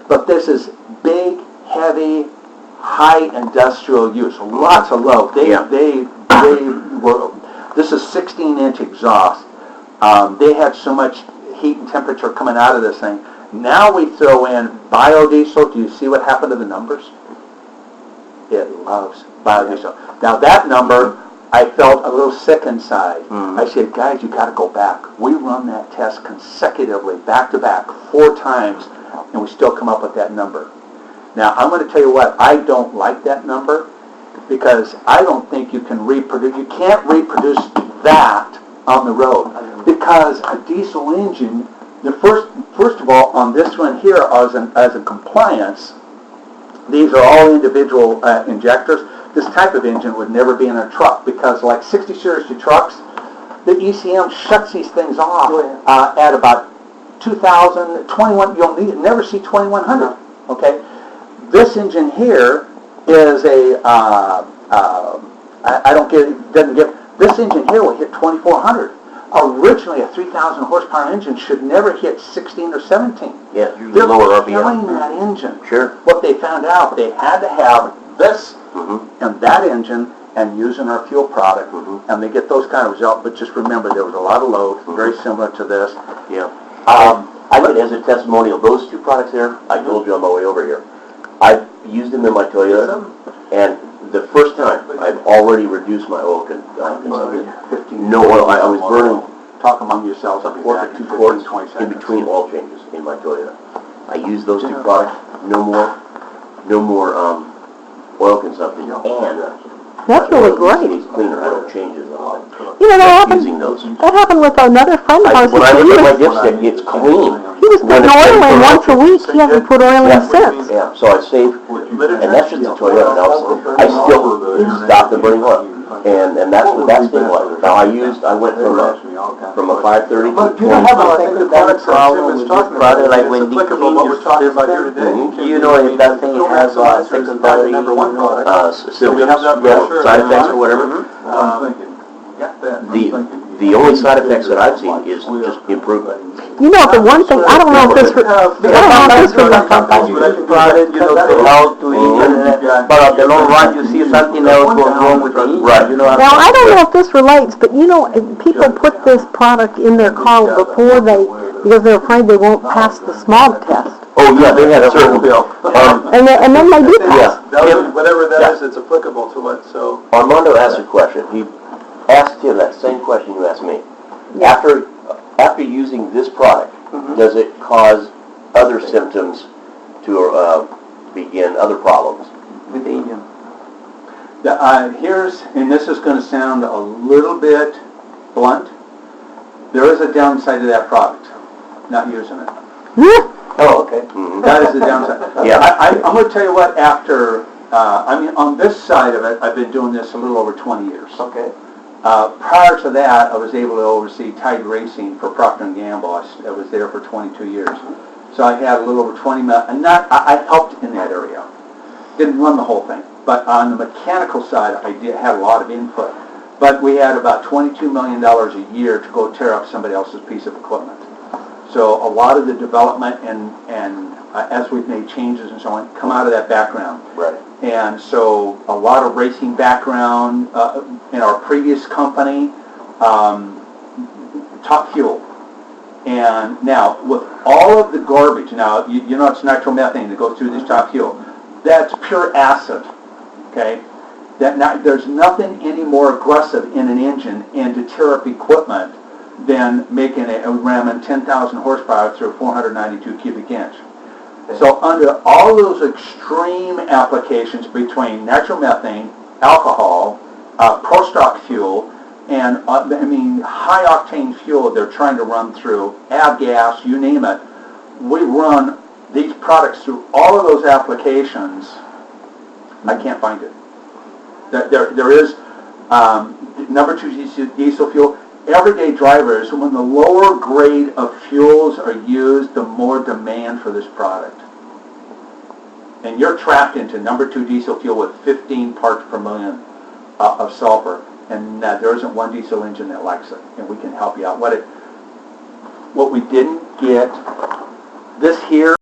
But this is big, heavy, high industrial use. Lots of load. They were. This is 16-inch exhaust. They had so much heat and temperature coming out of this thing. Now we throw in biodiesel. Do you see what happened to the numbers? It loves biodiesel. Now that number, I felt a little sick inside. I said, guys, you got to go back. We run that test consecutively, back to back, 4 times, and we still come up with that number. Now, I'm going to tell you what, I don't like that number because I don't think you can reproduce, you can't reproduce that on the road because a diesel engine, the first of all, on this one here as a compliance, these are all individual injectors. This type of engine would never be in a truck because like 60 Series trucks, the ECM shuts these things off at about 2021, you'll never see 2100, okay? This engine here is this engine here will hit 2400. Originally, a 3,000 horsepower engine should never hit 16 or 17. Yeah, they're lower killing RPM. that engine. Sure. What they found out, they had to have this and that engine and using our fuel product, and they get those kind of results. But just remember, there was a lot of load, very similar to this. Yeah. I could, as a testimonial, those 2 products there, I told you on my way over here. I've used them in my Toyota, and the first time, I've already reduced my oil consumption. No oil. I was burning, Talk among yourselves. 4 to 2 quarts in between oil changes in my Toyota. I use those 2 products. No more oil consumption. And That's really great. It's cleaner. I don't change it at all. You know, that Using those. happened with another friend of ours. When I look at my dipstick, it's clean. He was putting oil in once a week. He hasn't put oil in since. Yeah, so I save, and that's just a Toyota. Now, I still stop the burning oil, and that's what that's been like. Now, I went from a 530 to 20. That's problem with this product, like when you clean your system, you know if that thing has a secondary side effects or whatever. The only side effects that I've seen is just improvement. You know, the one thing, I don't know if this relates. sometimes you product, you know, to help to eat, but at the long run, you see something else goes wrong with the engine. Right. You know, Now, I don't know if this relates, but you know, people put this product in their car before because they're afraid they won't pass the smog test. Oh, yeah, they had a certain bill. And then they do pass. Whatever that is, it's applicable to it, so. Armando asked a question. He asked him that same question you asked me. After using this product, does it cause other symptoms to begin, other problems? with the engine. And this is going to sound a little bit blunt, there is a downside to that product, not using it. Oh, okay. That is the downside. Yeah. I'm going to tell you what, after, on this side of it, I've been doing this a little over 20 years. Okay. Prior to that, I was able to oversee Tide Racing for Procter & Gamble. I was there for 22 years. So I had a little over 20 million, and I helped in that area. Didn't run the whole thing. But on the mechanical side, I had a lot of input. But we had about $22 million a year to go tear up somebody else's piece of equipment. So a lot of the development and as we've made changes and so on, come out of that background. Right. And so a lot of racing background in our previous company, Top Fuel. And now, with all of the garbage, now, you know it's nitromethane that goes through this Top Fuel. That's pure acid, okay? There's nothing any more aggressive in an engine and to tear up equipment than making ramming 10,000 horsepower through 492 cubic inch. So under all those extreme applications between nitromethane, alcohol, pro-stock fuel, and high octane fuel they're trying to run through, avgas, you name it, we run these products through all of those applications. I can't find it. There is number 2 diesel fuel. Everyday drivers, when the lower grade of fuels are used, the more demand for this product. And you're trapped into number 2 diesel fuel with 15 parts per million of sulfur, and there isn't one diesel engine that likes it, and we can help you out. What we didn't get, this here